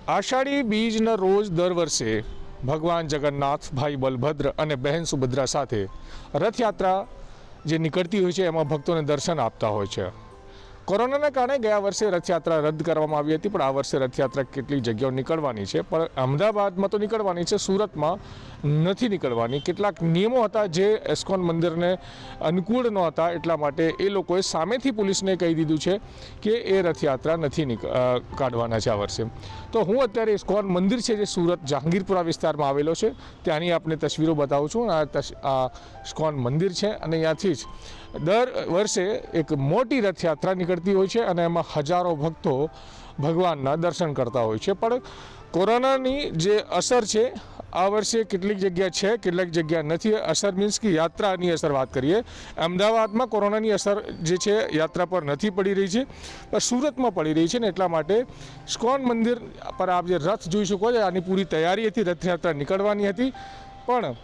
આષાઢી બીજના રોજ દર વર્ષે ભગવાન જગન્નાથ, ભાઈ બલભદ્ર અને બહેન સુભદ્રા સાથે રથયાત્રા જે નીકળતી હોય છે એમાં ભક્તોને દર્શન આપતા હોય છે। કોરોનાના કારણે ગયા વર્ષે રથયાત્રા રદ કરવામાં આવી હતી, પણ આ વર્ષે રથયાત્રા કેટલીક જગ્યાઓ નીકળવાની છે, પણ અમદાવાદમાં તો નીકળવાની છે, સુરતમાં નથી નીકળવાની। કેટલાક નિયમો હતા જે ઇસ્કોન મંદિરને અનુકૂળ નહોતા, એટલા માટે એ લોકોએ સામેથી પોલીસને કહી દીધું છે કે એ રથયાત્રા નથી કાઢવાના છે આ વર્ષે। તો હું અત્યારે ઇસ્કોન મંદિર છે જે સુરત જહાંગીરપુરા વિસ્તારમાં આવેલો છે ત્યાંની આપને તસવીરો બતાવું છું। આ ઇસ્કોન મંદિર છે અને ત્યાંથી જ દર વર્ષે એક મોટી રથયાત્રા નીકળતી હોય છે અને એમાં હજારો ભક્તો ભગવાનના દર્શન કરતા હોય છે। પણ કોરોનાની જે અસર છે આ વર્ષે કેટલીક જગ્યા છે, કેટલીક જગ્યા નથી। અસર મીન્સ કે યાત્રાની અસર વાત કરીએ, અમદાવાદમાં કોરોનાની અસર જે છે યાત્રા પર નથી પડી રહી છે, પણ સુરતમાં પડી રહી છે ને એટલા માટે ઇસ્કોન મંદિર પર આપ જે રથ જોઈ શકો છો આની પૂરી તૈયારી હતી, રથયાત્રા નીકળવાની હતી, પણ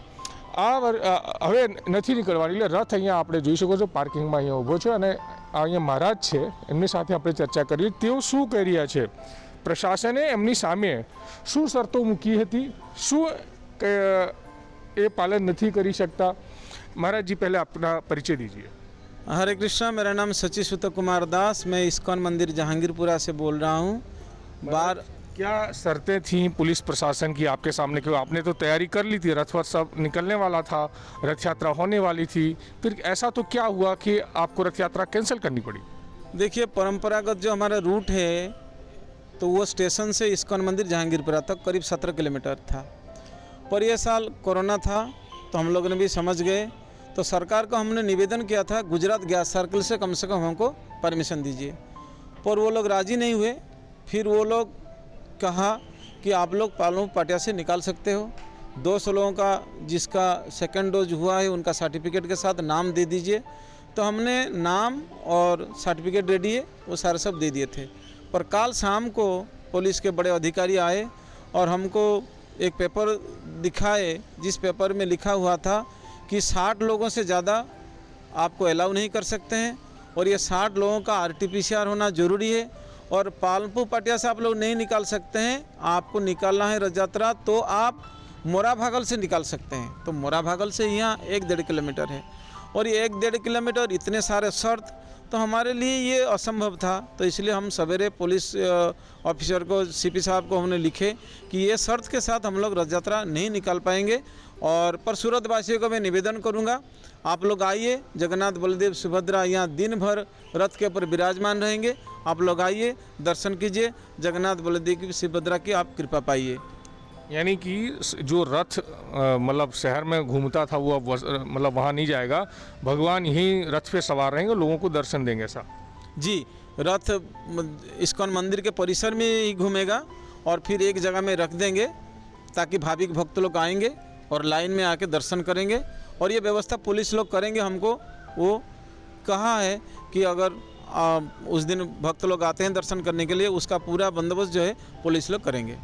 હવે નથી નીકળવાની। એટલે રથ અહીંયા આપણે જોઈ શકો છો પાર્કિંગમાં અહીંયા ઊભો છે અને અહીંયા મહારાજ છે, એમની સાથે આપણે ચર્ચા કરીએ તેઓ શું કહી રહ્યા છે। પ્રશાસને એમની સામે શું શરતો મૂકી હતી, શું એ પાલન નથી કરી શકતા। महाराज जी पहले अपना परिचय दीजिए। हरे कृष्णा, मेरा नाम सचिसुत कुमार दास, मैं इस्कॉन मंदिर जहांगीरपुरा से बोल रहा हूँ। क्या शर्तें थी पुलिस प्रशासन की आपके सामने? क्यों आपने तो तैयारी कर ली थी, रथ सब निकलने वाला था, रथ यात्रा होने वाली थी, फिर ऐसा तो क्या हुआ कि आपको रथ यात्रा कैंसिल करनी पड़ी? देखिए, परंपरागत जो हमारा रूट है तो वो स्टेशन से इस्कॉन मंदिर जहांगीरपुरा तक करीब 17 किलोमीटर था, पर यह साल कोरोना था तो हम लोग ने भी समझ गए, तो सरकार को हमने निवेदन किया था गुजरात गैस सर्कल से कम हमको परमिशन दीजिए, पर वो लोग राज़ी नहीं हुए। फिर वो लोग कहा कि आप लोग पालमपुर पाटिया से निकाल सकते हो, 200 लोगों का जिसका सेकंड डोज हुआ है उनका सर्टिफिकेट के साथ नाम दे दीजिए। तो हमने नाम और सर्टिफिकेट दे दिए, वो सारे सब दे दिए थे। पर कल शाम को पुलिस के बड़े अधिकारी आए और हमको एक पेपर दिखाए जिस पेपर में लिखा हुआ था कि 60 लोगों से ज़्यादा आपको अलाउ नहीं कर सकते हैं और ये 60 लोगों का RT-PCR होना ज़रूरी है और पालमपुर पाटिया से आप लोग नहीं निकाल सकते हैं। आपको निकालना है रथ यात्रा तो आप मोरा भागल से निकाल सकते हैं। तो मोरा भागल से यहाँ 1-1.5 किलोमीटर है और ये 1-1.5 किलोमीटर इतने सारे शर्त, तो हमारे लिए ये असंभव था। तो इसलिए हम सवेरे पुलिस ऑफिसर को, CP साहब को हमने लिखे कि ये शर्त के साथ हम लोग रथ यात्रा नहीं निकाल पाएंगे। और पर सूरत वासियों को मैं निवेदन करूंगा, आप लोग आइए, जगन्नाथ बलदेव सुभद्रा यहाँ दिन भर रथ के ऊपर विराजमान रहेंगे। आप लोग आइए, दर्शन कीजिए, जगन्नाथ बलदेव सुभद्रा की आप कृपा पाइए। यानी कि जो रथ मतलब शहर में घूमता था वो अब मतलब वहाँ नहीं जाएगा, भगवान यहीं रथ पे सवार रहेंगे, लोगों को दर्शन देंगे ऐसा? जी, रथ इस्कॉन मंदिर के परिसर में ही घूमेगा और फिर एक जगह में रख देंगे ताकि भाविक भक्त लोग आएंगे और लाइन में आके दर्शन करेंगे। और ये व्यवस्था पुलिस लोग करेंगे, हमको वो कहा है कि अगर उस दिन भक्त लोग आते हैं दर्शन करने के लिए, उसका पूरा बंदोबस्त जो है पुलिस लोग करेंगे।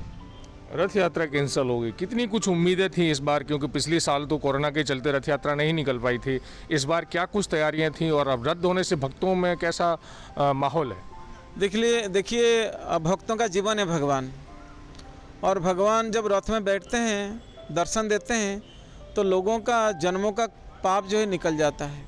रथ यात्रा कैंसिल हो गई, कितनी कुछ उम्मीदें थी इस बार, क्योंकि पिछले साल तो कोरोना के चलते रथ यात्रा नहीं निकल पाई थी, इस बार क्या कुछ तैयारियां थी और अब रद्द होने से भक्तों में कैसा माहौल है? देखिए, भक्तों का जीवन है भगवान, और भगवान जब रथ में बैठते हैं, दर्शन देते हैं, तो लोगों का जन्मों का पाप जो है निकल जाता है।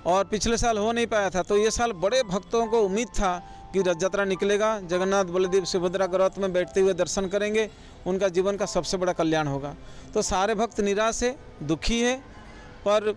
और पिछले साल हो नहीं पाया था, तो ये साल बड़े भक्तों को उम्मीद था कि रथ यात्रा निकलेगा, जगन्नाथ बलदेव सुभद्रा के रथ में बैठते हुए दर्शन करेंगे, उनका जीवन का सबसे बड़ा कल्याण होगा। तो सारे भक्त निराश है, दुखी है, पर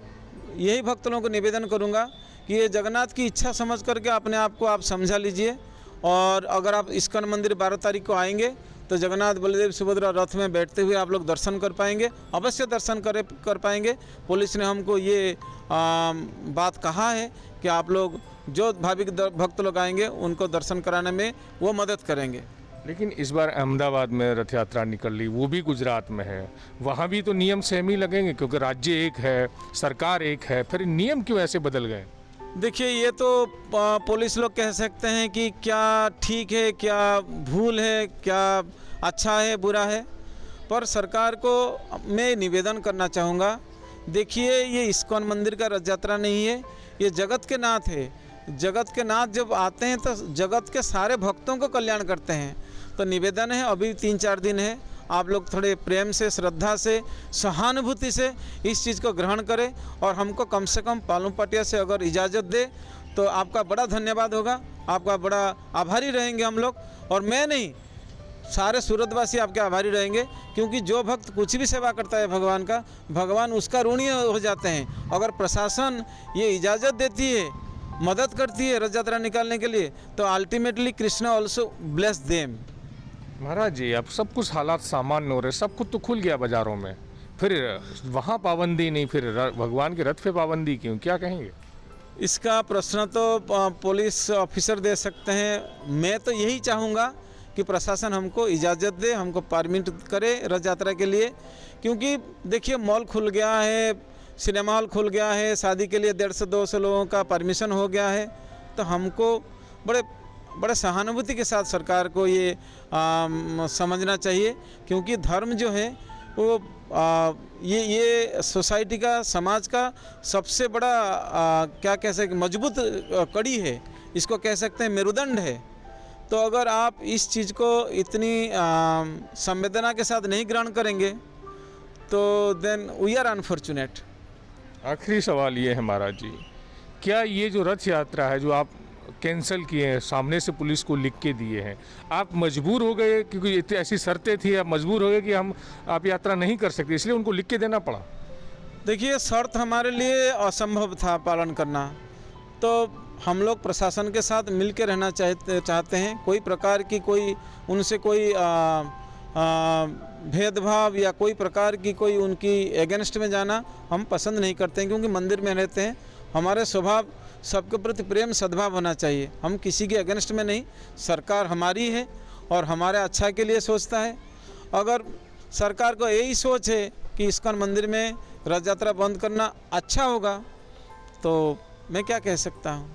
यही भक्त लोगों को निवेदन करूंगा कि ये जगन्नाथ की इच्छा समझ करके अपने आप को आप समझा लीजिए। और अगर आप इस्कॉन मंदिर 12 तारीख को आएंगे तो जगन्नाथ बलदेव सुभद्रा रथ में बैठते हुए आप लोग दर्शन कर पाएंगे, अवश्य दर्शन कर पाएंगे। पुलिस ने हमको ये बात कहा है कि आप लोग जो भाविक भक्त लोग आएंगे उनको दर्शन कराने में वो मदद करेंगे। लेकिन इस बार अहमदाबाद में रथ यात्रा निकल ली, वो भी गुजरात में है, वहाँ भी तो नियम सेम ही लगेंगे क्योंकि राज्य एक है, सरकार एक है, फिर नियम क्यों ऐसे बदल गए? देखिए, ये तो पुलिस लोग कह सकते हैं कि क्या ठीक है, क्या भूल है, क्या अच्छा है, बुरा है, पर सरकार को मैं निवेदन करना चाहूँगा। देखिए, ये इस्कॉन मंदिर का रथ यात्रा नहीं है, ये जगत के नाथ है। जगत के नाथ जब आते हैं तो जगत के सारे भक्तों को कल्याण करते हैं। तो निवेदन है, अभी 3-4 दिन है, आप लोग थोड़े प्रेम से, श्रद्धा से, सहानुभूति से इस चीज़ को ग्रहण करें और हमको कम से कम पालम पाटिया से अगर इजाज़त दे तो आपका बड़ा धन्यवाद होगा, आपका बड़ा आभारी रहेंगे हम लोग। और मैं नहीं, सारे सूरतवासी आपके आभारी रहेंगे, क्योंकि जो भक्त कुछ भी सेवा करता है भगवान का, भगवान उसका ऋणी हो जाते हैं। अगर प्रशासन ये इजाज़त देती है, मदद करती है रथ यात्रा निकालने के लिए, तो ultimately Krishna also bless them. Maharaj ji, अब सब कुछ हालात सामान्य हो रहे, सब कुछ तो खुल गया बाज़ारों में, फिर वहाँ पाबंदी नहीं, फिर भगवान के रथ पे पाबंदी क्यों, क्या कहेंगे? इसका प्रश्न तो पुलिस ऑफिसर दे सकते हैं। मैं तो यही चाहूँगा कि प्रशासन हमको इजाज़त दे, हमको परमिट करे रथ यात्रा के लिए, क्योंकि देखिए मॉल खुल गया है, सिनेमा हॉल खुल गया है, शादी के लिए 150-200 लोगों का परमिशन हो गया है। तो हमको बड़े सहानुभूति के साथ सरकार को ये समझना चाहिए, क्योंकि धर्म जो है वो ये सोसाइटी का, समाज का सबसे बड़ा क्या कह सकते, मजबूत कड़ी है, इसको कह सकते हैं मेरुदंड है। तो अगर आप इस चीज़ को इतनी संवेदना के साथ नहीं ग्रहण करेंगे तो देन वी आर अनफॉर्चुनेट। आखिरी सवाल ये है महाराज जी, क्या ये जो रथ यात्रा है जो आप कैंसिल किए हैं, सामने से पुलिस को लिख के दिए हैं, आप मजबूर हो गए क्योंकि इतनी ऐसी शर्तें थी, आप मजबूर हो गए कि आप यात्रा नहीं कर सकते, इसलिए उनको लिख के देना पड़ा? देखिए, शर्त हमारे लिए असंभव था पालन करना, तो हम लोग प्रशासन के साथ मिल के रहना चाहते हैं। कोई प्रकार की उनसे कोई भेदभाव या कोई प्रकार की कोई उनकी अगेंस्ट में जाना हम पसंद नहीं करते हैं, क्योंकि मंदिर में रहते हैं। हमारे स्वभाव सबके प्रति प्रेम सद्भाव होना चाहिए, हम किसी के अगेंस्ट में नहीं। सरकार हमारी है और हमारे अच्छा के लिए सोचता है। अगर सरकार को यही सोच है कि इस्कॉन मंदिर में रथ यात्रा बंद करना अच्छा होगा, तो मैं क्या कह सकता हूँ।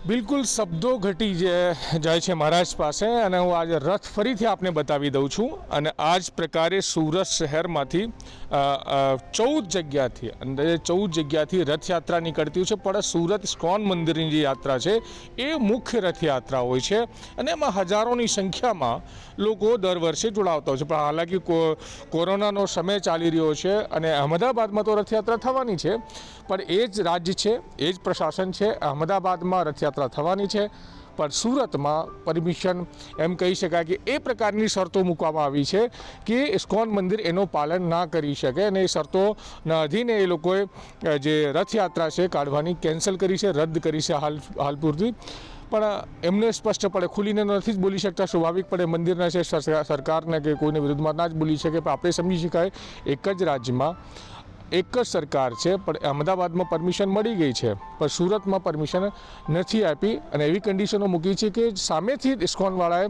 બિલકુલ શબ્દો ઘટી જાય છે મહારાજ પાસે, અને હું આજે રથ ફરીથી આપને બતાવી દઉં છું। અને આ જ પ્રકારે સુરત શહેરમાંથી 14 જગ્યાથી, અંદાજે 14 જગ્યાથી રથયાત્રા નીકળતી હોય છે, પણ સુરત ઇસ્કોન મંદિરની જે યાત્રા છે એ મુખ્ય રથયાત્રા હોય છે, અને એમાં હજારોની સંખ્યામાં લોકો દર વર્ષે જોડાવતા હોય છે। પણ હાલાકી કોરોનાનો સમય ચાલી રહ્યો છે અને અહમદાબાદમાં તો રથયાત્રા થવાની છે, પણ એ જ રાજ્ય છે, એ જ પ્રશાસન છે, અહમદાબાદમાં રથયાત્રા થવાની છે, પણ સુરતમાં પરમિશન એમ કહી શકાય કે એ પ્રકારની શરતો મૂકવામાં આવી છે કે ઇસ્કોન મંદિર એનું પાલન ના કરી શકે, અને એ શરતોના અધીને એ લોકોએ જે રથયાત્રા છે કાઢવાની કેન્સલ કરી છે, રદ કરી છે હાલ પૂરતી। પણ એમને સ્પષ્ટપણે ખુલીને નથી જ બોલી શકતા, સ્વાભાવિકપણે મંદિરના છે, સરકારને કે કોઈને વિરુદ્ધમાં ના જ બોલી શકે। પણ આપણે સમજી શકાય એક જ રાજ્યમાં એક જ સરકાર છે, પણ અમદાવાદમાં પરમિશન મળી ગઈ છે, પણ સુરતમાં પરમિશન નથી આપી, અને એવી કન્ડિશનો મૂકી છે કે સામેથી ઇસ્કોનવાળાએ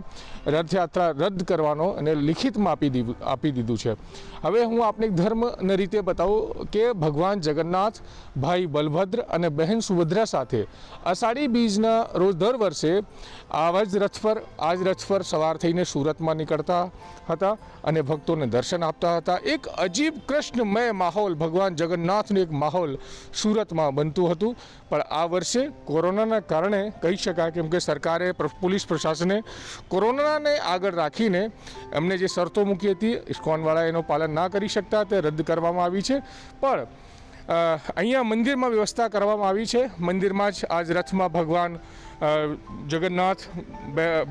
રથયાત્રા રદ કરવાનો અને લિખિતમાં આપી દીધું છે। હવે હું આપને એક ધર્મની રીતે બતાવું કે ભગવાન જગન્નાથ, ભાઈ બલભદ્ર અને બહેન સુભદ્રા સાથે અષાઢી બીજના રોજ દર વર્ષે આ જ રથ પર સવાર થઈને સુરતમાં નીકળતા હતા અને ભક્તોને દર્શન આપતા હતા। એક અજીબ કૃષ્ણમય માહોલ, ભગવાન જગન્નાથનું એક માહોલ સુરતમાં બનતું હતું, પણ આ વર્ષે કોરોનાના કારણે કહી શકાય, કેમ કે સરકારે, પોલીસ પ્રશાસને કોરોનાને આગળ રાખીને એમને જે શરતો મૂકી હતી ઇસ્કોનવાળા એનું પાલન ના કરી શકતા, તે રદ કરવામાં આવી છે। પણ અહીંયા મંદિરમાં વ્યવસ્થા કરવામાં આવી છે, મંદિરમાં જ આજ રથમાં ભગવાન જગન્નાથ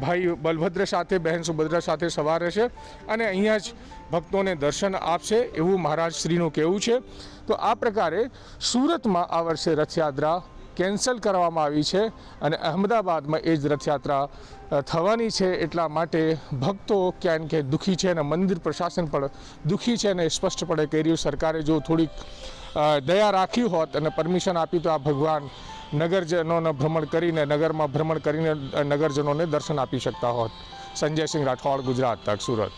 ભાઈ બલભદ્ર સાથે, બહેન સુભદ્રા સાથે સવાર રહેશે અને અહીંયા જ ભક્તોને દર્શન આપશે, એવું મહારાજ શ્રીનું કહેવું છે। તો આ પ્રકારે સુરતમાં આ વર્ષે રથયાત્રા કેન્સલ કરવામાં આવી છે અને અહમદાબાદમાં એ જ રથયાત્રા થવાની છે। એટલા માટે ભક્તો ક્યાંક કે દુઃખી છે અને મંદિર પ્રશાસન પણ દુઃખી છે, અને સ્પષ્ટપણે કહી રહ્યું સરકારે જો થોડીક દયા રાખી હોત અને પરમિશન આપી તો આ ભગવાન નગરજનોને ભ્રમણ કરીને, નગરમાં ભ્રમણ કરીને નગરજનોને દર્શન આપી શકતા હોત। સંજય સિંહ રાઠોડ, ગુજરાત તક, સુરત।